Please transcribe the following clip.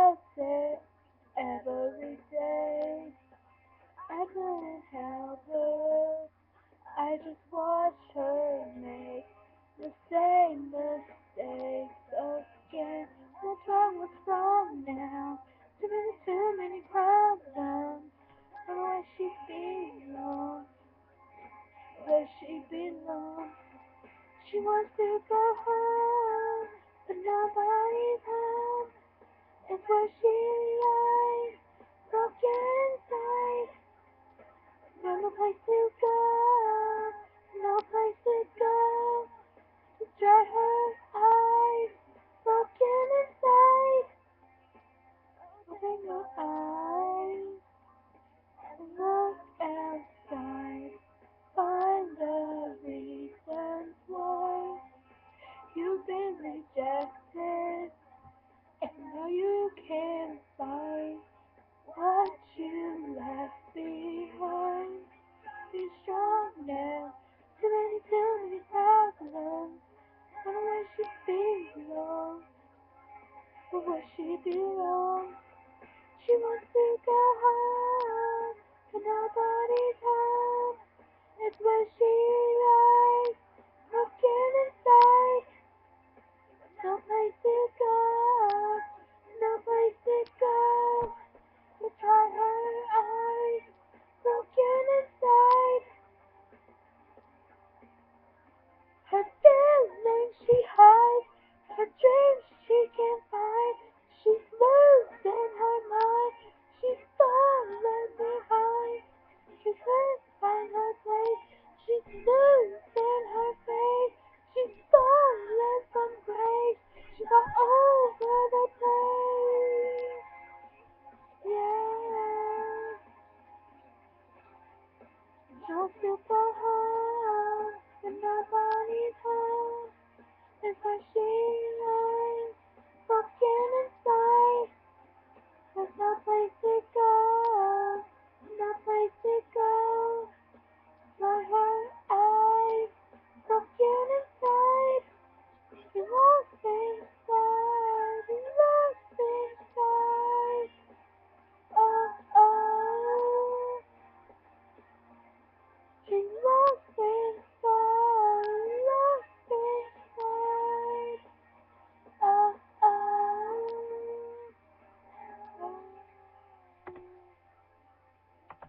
does it every day. I couldn't help her. I just watch her make the same mistakes again. What's wrong now? Too many problems. But where she belongs, where she belongs. She wants to go home, but nobody's home. It's where she lies, broken inside. No place to go, no place to go. To dry her